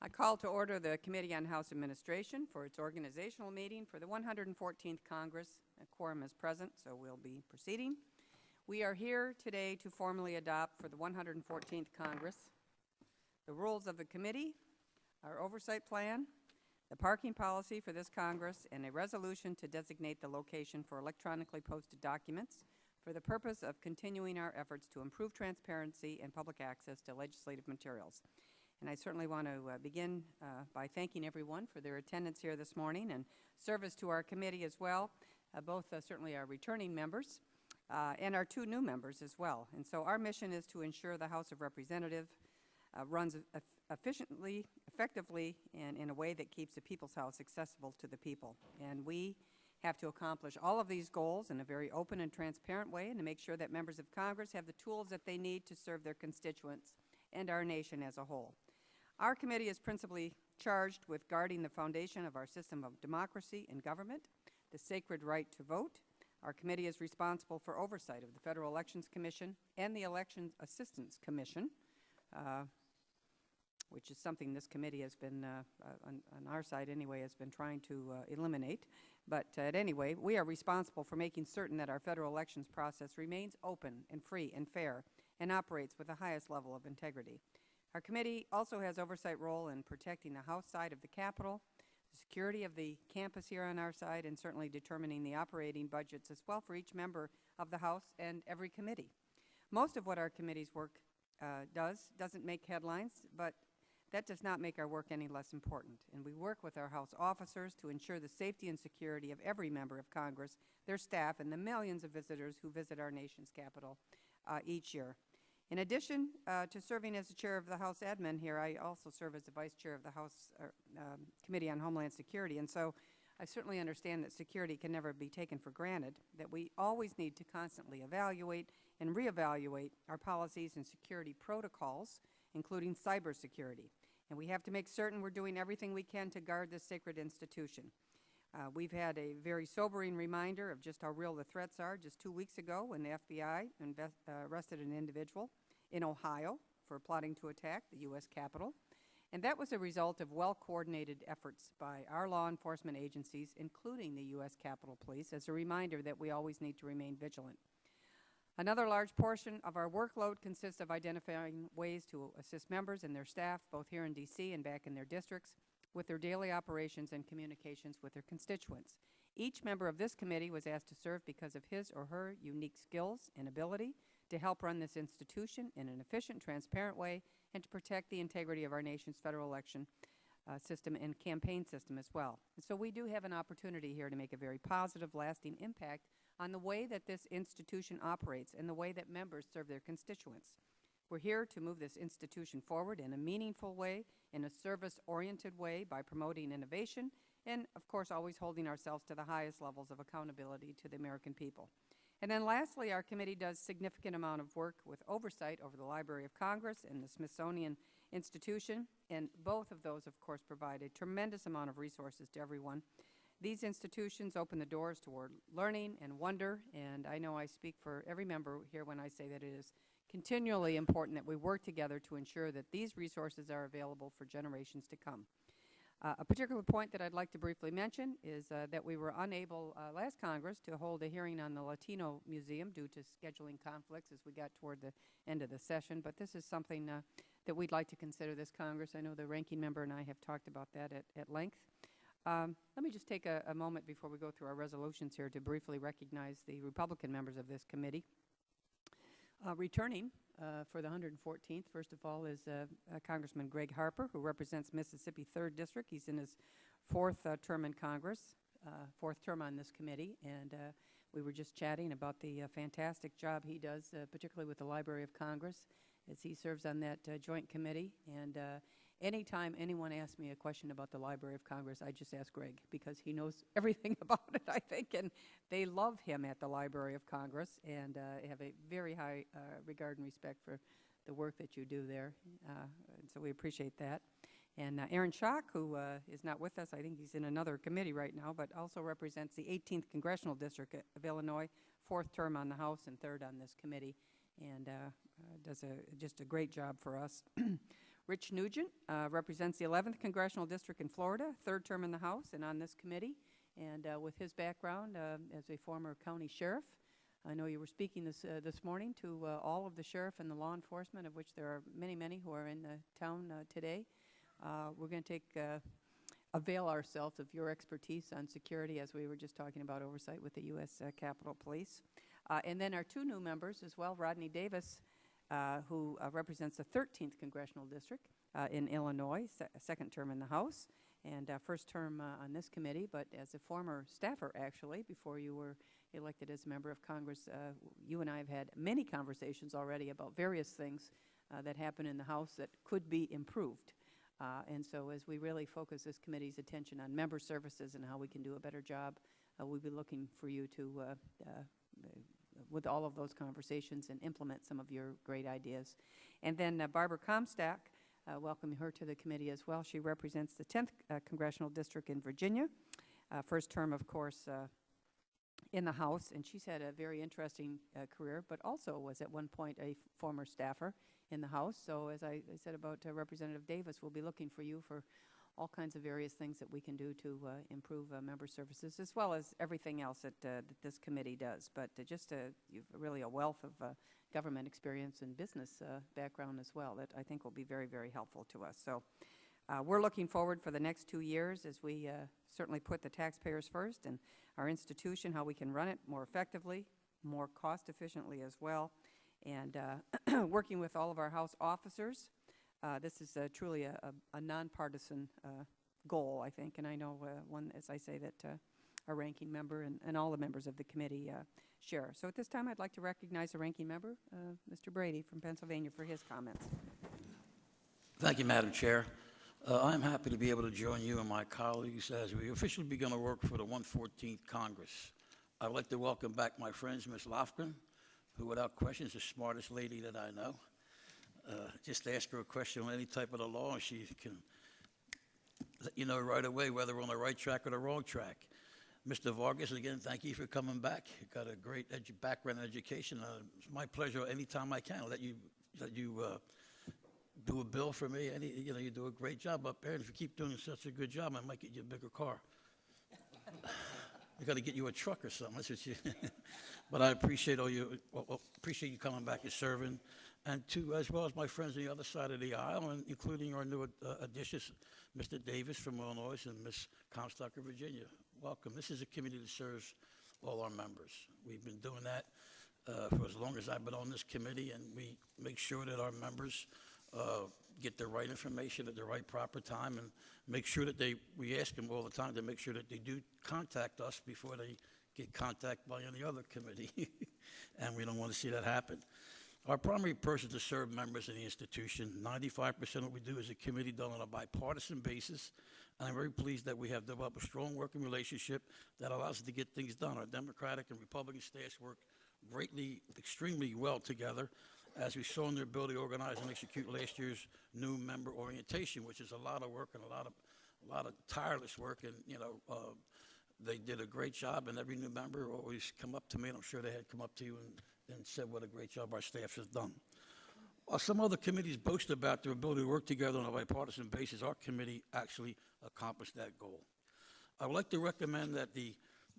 I call to order the Committee on House Administration for its organizational meeting for the 114th Congress. A quorum is present, so we'll be proceeding. We are here today to formally adopt for the 114th Congress the rules of the committee, our oversight plan, the parking policy for this Congress, and a resolution to designate the location for electronically posted documents for the purpose of continuing our efforts to improve transparency and public access to legislative materials. And I certainly want to begin by thanking everyone for their attendance here this morning and service to our committee as well, both certainly our returning members and our two new members as well. And so our mission is to ensure the House of Representatives runs efficiently, effectively, and in a way that keeps the People's House accessible to the people. And we have to accomplish all of these goals in a very open and transparent way, and to make sure that members of Congress have the tools that they need to serve their constituents and our nation as a whole. Our committee is principally charged with guarding the foundation of our system of democracy and government, the sacred right to vote. Our committee is responsible for oversight of the Federal Elections Commission and the Elections Assistance Commission, which is something this committee has been, on our side anyway, has been trying to eliminate. But at any rate, we are responsible for making certain that our federal elections process remains open and free and fair and operates with the highest level of integrity. Our committee also has oversight role in protecting the House side of the Capitol, the security of the campus here on our side, and certainly determining the operating budgets as well for each member of the House and every committee. Most of what our committee's work doesn't make headlines, but that does not make our work any less important. And we work with our House officers to ensure the safety and security of every member of Congress, their staff, and the millions of visitors who visit our nation's Capitol each year. In addition to serving as the chair of the House Admin here, I also serve as the vice chair of the House Committee on Homeland Security. And so I certainly understand that security can never be taken for granted, that we always need to constantly evaluate and reevaluate our policies and security protocols, including cybersecurity. And we have to make certain we're doing everything we can to guard this sacred institution. We've had a very sobering reminder of just how real the threats are just 2 weeks ago when the FBI arrested an individual in Ohio for plotting to attack the U.S. Capitol. And that was a result of well-coordinated efforts by our law enforcement agencies, including the U.S. Capitol Police, as a reminder that we always need to remain vigilant. Another large portion of our workload consists of identifying ways to assist members and their staff, both here in D.C. and back in their districts, with their daily operations and communications with their constituents. Each member of this committee was asked to serve because of his or her unique skills and ability to help run this institution in an efficient, transparent way and to protect the integrity of our nation's federal election system and campaign system as well. And so we do have an opportunity here to make a very positive, lasting impact on the way that this institution operates and the way that members serve their constituents. We're here to move this institution forward in a meaningful way, in a service-oriented way, by promoting innovation and, of course, always holding ourselves to the highest levels of accountability to the American people. And then lastly, our committee does significant amount of work with oversight over the Library of Congress and the Smithsonian Institution, and both of those, of course, provide a tremendous amount of resources to everyone. These institutions open the doors toward learning and wonder, and I know I speak for every member here when I say that it is continually important that we work together to ensure that these resources are available for generations to come. A particular point that I'd like to briefly mention is that we were unable last Congress to hold a hearing on the Latino Museum due to scheduling conflicts as we got toward the end of the session, but this is something that we'd like to consider this Congress. I know the ranking member and I have talked about that at length. Let me just take a moment before we go through our resolutions here to briefly recognize the Republican members of this committee. Returning for the 114th, first of all, is Congressman Greg Harper, who represents Mississippi 3rd District. He's in his fourth term in Congress, fourth term on this committee, and we were just chatting about the fantastic job he does, particularly with the Library of Congress, as he serves on that joint committee. And anytime anyone asks me a question about the Library of Congress, I just ask Greg, because he knows everything about it, I think, and they love him at the Library of Congress and have a very high regard and respect for the work that you do there, and so we appreciate that. And Aaron Schock, who is not with us, I think he's in another committee right now, but also represents the 18th Congressional District of Illinois, fourth term on the House and third on this committee, and does just a great job for us. Rich Nugent represents the 11th Congressional District in Florida, third term in the House and on this committee. And with his background as a former county sheriff, I know you were speaking this morning to all of the sheriff and the law enforcement, of which there are many, many who are in the town today. We're going to avail ourselves of your expertise on security, as we were just talking about oversight with the U.S. Capitol Police. And then our two new members as well, Rodney Davis, who represents the 13th Congressional District in Illinois, second term in the House, and first term on this committee, but as a former staffer, actually, before you were elected as a member of Congress, you and I have had many conversations already about various things that happen in the House that could be improved. And so as we really focus this committee's attention on member services and how we can do a better job, we'll be looking for you to, with all of those conversations, and implement some of your great ideas. And then Barbara Comstock, welcome her to the committee as well. She represents the 10th Congressional District in Virginia. First term, of course, in the House, and she's had a very interesting career, but also was at one point a former staffer in the House. So as I said about Representative Davis, we'll be looking for you for all kinds of various things that we can do to improve member services, as well as everything else that this committee does. But you've really a wealth of government experience and business background as well that I think will be very, very helpful to us. So we're looking forward for the next 2 years as we certainly put the taxpayers first and our institution, how we can run it more effectively, more cost efficiently as well, and working with all of our House officers. This is truly a nonpartisan goal, I think, and I know one, as I say, that our ranking member and all the members of the committee share. So at this time, I'd like to recognize the ranking member, Mr. Brady from Pennsylvania, for his comments. Thank you, Madam Chair. I'm happy to be able to join you and my colleagues as we officially begin to work for the 114th Congress. I'd like to welcome back my friends, Ms. Lofgren, who without question is the smartest lady that I know. Just ask her a question on any type of the law and she can let you know right away whether we're on the right track or the wrong track. Mr. Vargas, again, thank you for coming back. You've got a great background in education. It's my pleasure anytime I can let you do a bill for me. You do a great job up there, and if you keep doing such a good job, I might get you a bigger car. We got to get you a truck or something. That's what you. But I appreciate appreciate you coming back and serving, and as well as my friends on the other side of the aisle, and including our new additions, Mr. Davis from Illinois and Ms. Comstock of Virginia. Welcome. This is a committee that serves all our members. We've been doing that for as long as I've been on this committee, and we make sure that our members get the right information at the right proper time, and make sure that we ask them all the time to make sure that they do contact us before they get contacted by any other committee, and we don't want to see that happen. Our primary purpose is to serve members in the institution. 95% of what we do is a committee done on a bipartisan basis, and I'm very pleased that we have developed a strong working relationship that allows us to get things done. Our Democratic and Republican staffs work extremely well together, as we saw in their ability to organize and execute last year's new member orientation, which is a lot of work and a lot of tireless work. And they did a great job, and every new member always come up to me, and I'm sure they had come up to you and said what a great job our staff has done. While some other committees boast about their ability to work together on a bipartisan basis, our committee actually accomplished that goal. I would like to recommend that the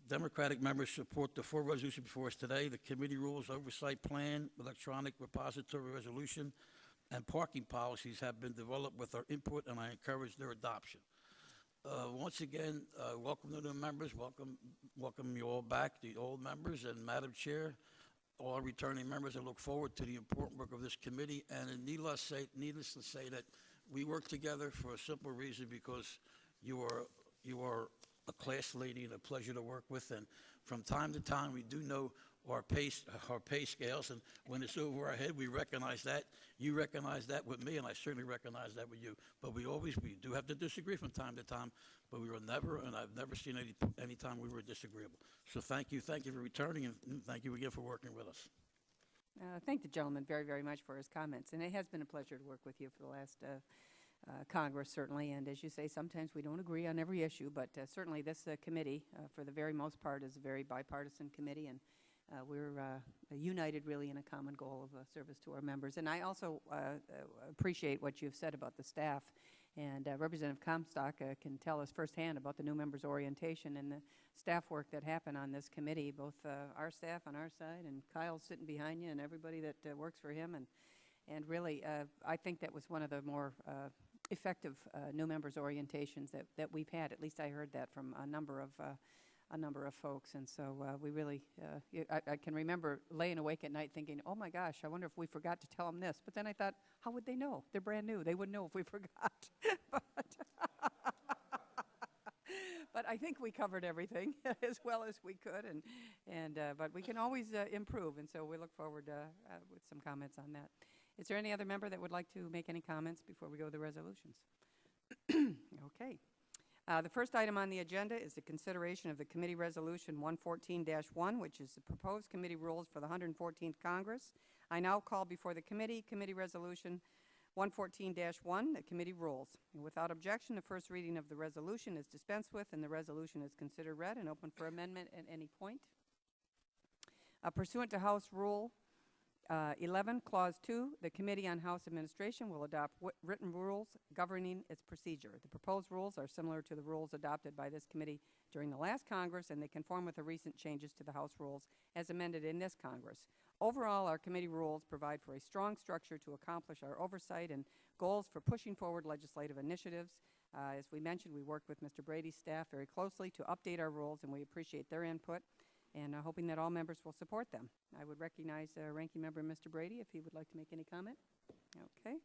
Democratic members support the 4 resolutions before us today: the committee rules, oversight plan, electronic repository resolution, and parking policies have been developed with our input, and I encourage their adoption. Once again, welcome to the members. Welcome you all back, the old members, and Madam Chair, all returning members. I look forward to the important work of this committee, and needless to say that we work together for a simple reason, because you are a class lady and a pleasure to work with, and from time to time we do know our pay scales, and when it's over our head, we recognize that. You recognize that with me, and I certainly recognize that with you. But we do have to disagree from time to time, but we were never, and I've never seen any time we were disagreeable. So thank you for returning, and thank you again for working with us. Thank the gentleman very, very much for his comments, and it has been a pleasure to work with you for the last Congress, certainly. And as you say, sometimes we don't agree on every issue, but certainly this committee, for the very most part, is a very bipartisan committee, and we're united really in a common goal of service to our members. And I also appreciate what you've said about the staff. And Representative Comstock can tell us firsthand about the new members' orientation and the staff work that happened on this committee, both our staff on our side and Kyle's sitting behind you and everybody that works for him. And really, I think that was one of the more effective new members' orientations that we've had. At least I heard that from a number of folks. And so we really, I can remember laying awake at night thinking, oh my gosh, I wonder if we forgot to tell them this. But then I thought, how would they know? They're brand new. They wouldn't know if we forgot. But I think we covered everything as well as we could, but we can always improve, and so we look forward with some comments on that. Is there any other member that would like to make any comments before we go to the resolutions? Okay. The first item on the agenda is the consideration of the committee resolution 114-1, which is the proposed committee rules for the 114th Congress. I now call before the committee resolution 114-1, the committee rules. And without objection, the first reading of the resolution is dispensed with, and the resolution is considered read and open for amendment at any point. Pursuant to House Rule 11, Clause 2, the Committee on House Administration will adopt written rules governing its procedure. The proposed rules are similar to the rules adopted by this committee during the last Congress, and they conform with the recent changes to the House rules as amended in this Congress. Overall, our committee rules provide for a strong structure to accomplish our oversight and goals for pushing forward legislative initiatives. As we mentioned, we worked with Mr. Brady's staff very closely to update our rules, and we appreciate their input, and hoping that all members will support them. I would recognize Ranking Member Mr. Brady if he would like to make any comment. Okay.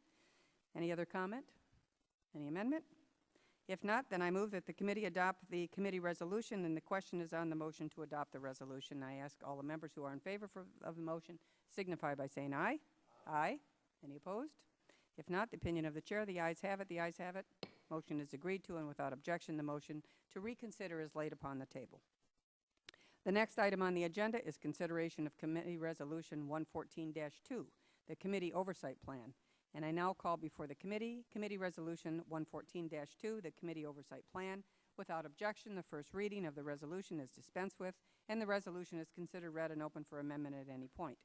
Any other comment? Any amendment? If not, then I move that the committee adopt the committee resolution, and the question is on the motion to adopt the resolution. I ask all the members who are in favor of the motion signify by saying aye. Aye. Any opposed? If not, the opinion of the chair, the ayes have it. The ayes have it. Motion is agreed to, and without objection, the motion to reconsider is laid upon the table. The next item on the agenda is consideration of Committee Resolution 114-2, the Committee Oversight Plan. And I now call before the Committee Resolution 114-2, the Committee Oversight Plan. Without objection, the first reading of the resolution is dispensed with, and the resolution is considered read and open for amendment at any point.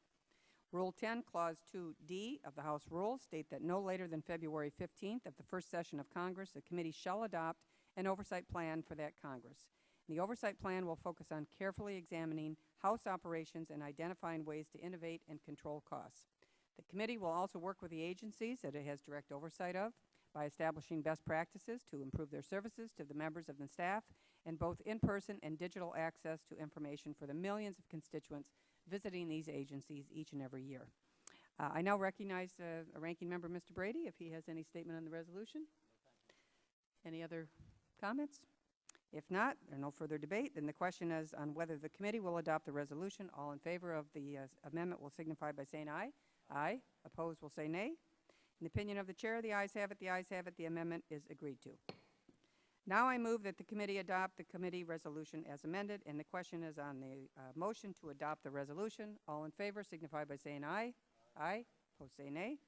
Rule 10, Clause 2D of the House Rules state that no later than February 15th of the first session of Congress, the committee shall adopt an oversight plan for that Congress. The oversight plan will focus on carefully examining House operations and identifying ways to innovate and control costs. The committee will also work with the agencies that it has direct oversight of by establishing best practices to improve their services to the members of the staff and both in-person and digital access to information for the millions of constituents visiting these agencies each and every year. I now recognize a Ranking Member, Mr. Brady, if he has any statement on the resolution. Any other comments? If not, there's no further debate. Then the question is on whether the committee will adopt the resolution. All in favor of the amendment will signify by saying aye. Aye. Opposed will say nay. In the opinion of the chair, the ayes have it. The ayes have it. The amendment is agreed to. Now I move that the committee adopt the committee resolution as amended, and the question is on the motion to adopt the resolution. All in favor signify by saying aye. Aye. Opposed say nay. In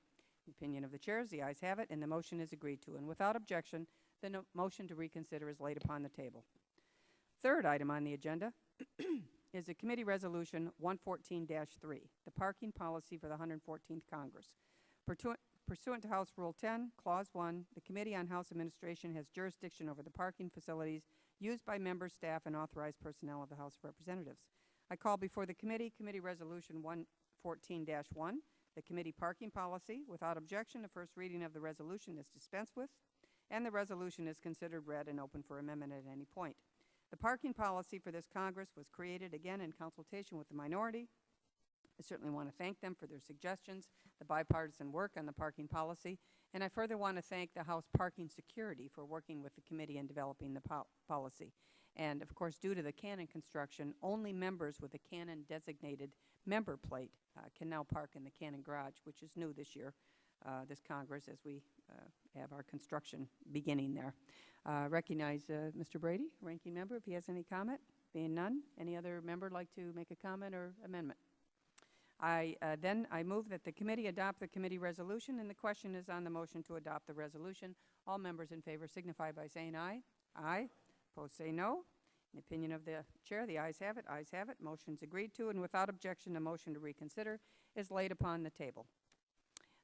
the opinion of the chairs, the ayes have it, and the motion is agreed to. And without objection, the motion to reconsider is laid upon the table. Third item on the agenda is the committee resolution 114-3, the parking policy for the 114th Congress. Pursuant to House Rule 10, Clause 1, the Committee on House Administration has jurisdiction over the parking facilities used by members, staff, and authorized personnel of the House of Representatives. I call before the committee resolution 114-1, the committee parking policy. Without objection, the first reading of the resolution is dispensed with, and the resolution is considered read and open for amendment at any point. The parking policy for this Congress was created again in consultation with the minority. I certainly want to thank them for their suggestions, the bipartisan work on the parking policy, and I further want to thank the House Parking Security for working with the committee in developing the policy. And of course, due to the Canon construction, only members with a Canon designated member plate can now park in the Canon garage, which is new this year, this Congress, as we have our construction beginning there. Recognize Mr. Brady, Ranking Member, if he has any comment. Being none, any other member like to make a comment or amendment? Then I move that the committee adopt the committee resolution, and the question is on the motion to adopt the resolution. All members in favor signify by saying aye. Aye. Opposed say no. The opinion of the chair, the ayes have it, ayes have it. Motion's agreed to, and without objection, the motion to reconsider is laid upon the table.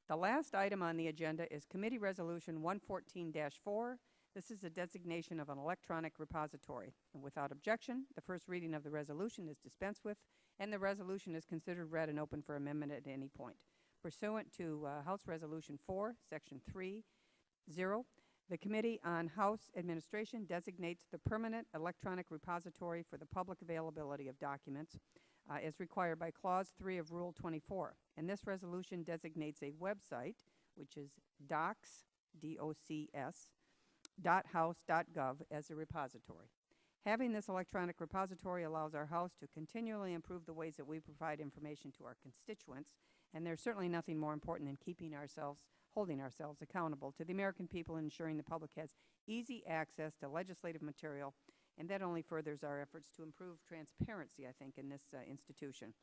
The last item on the agenda is Committee Resolution 114-4. This is a designation of an electronic repository. And without objection, the first reading of the resolution is dispensed with, and the resolution is considered read and open for amendment at any point. Pursuant to House Resolution 4, Section 3.0, the Committee on House Administration designates the permanent electronic repository for the public availability of documents as required by Clause 3 of Rule 24. And this resolution designates a website, which is docs, D-O-C-S, .house.gov as a repository. Having this electronic repository allows our House to continually improve the ways that we provide information to our constituents, and there's certainly nothing more important than holding ourselves accountable to the American people and ensuring the public has easy access to legislative material, and that only furthers our efforts to improve transparency, I think, in this institution.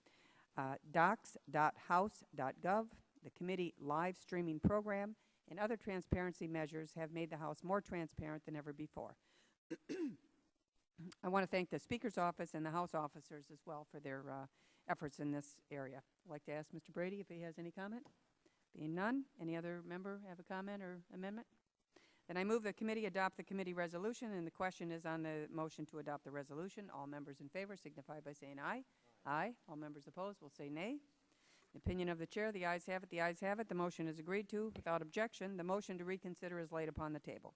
Docs.house.gov, the committee live streaming program, and other transparency measures have made the House more transparent than ever before. I want to thank the Speaker's office and the House officers as well for their efforts in this area. I'd like to ask Mr. Brady if he has any comment. Being none, any other member have a comment or amendment? Then I move the committee adopt the committee resolution, and the question is on the motion to adopt the resolution. All members in favor signify by saying aye. Aye. All members opposed will say nay. The opinion of the chair, the ayes have it, the ayes have it. The motion is agreed to. Without objection, the motion to reconsider is laid upon the table.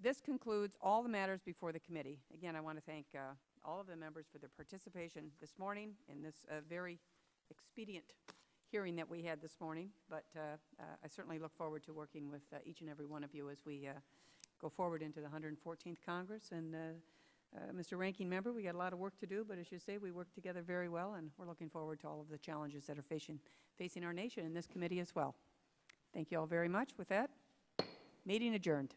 This concludes all the matters before the committee. Again, I want to thank all of the members for their participation this morning in this very expedient hearing that we had this morning, but I certainly look forward to working with each and every one of you as we go forward into the 114th Congress. And Mr. Ranking Member, we got a lot of work to do, but as you say, we work together very well, and we're looking forward to all of the challenges that are facing our nation and this committee as well. Thank you all very much. With that, meeting adjourned.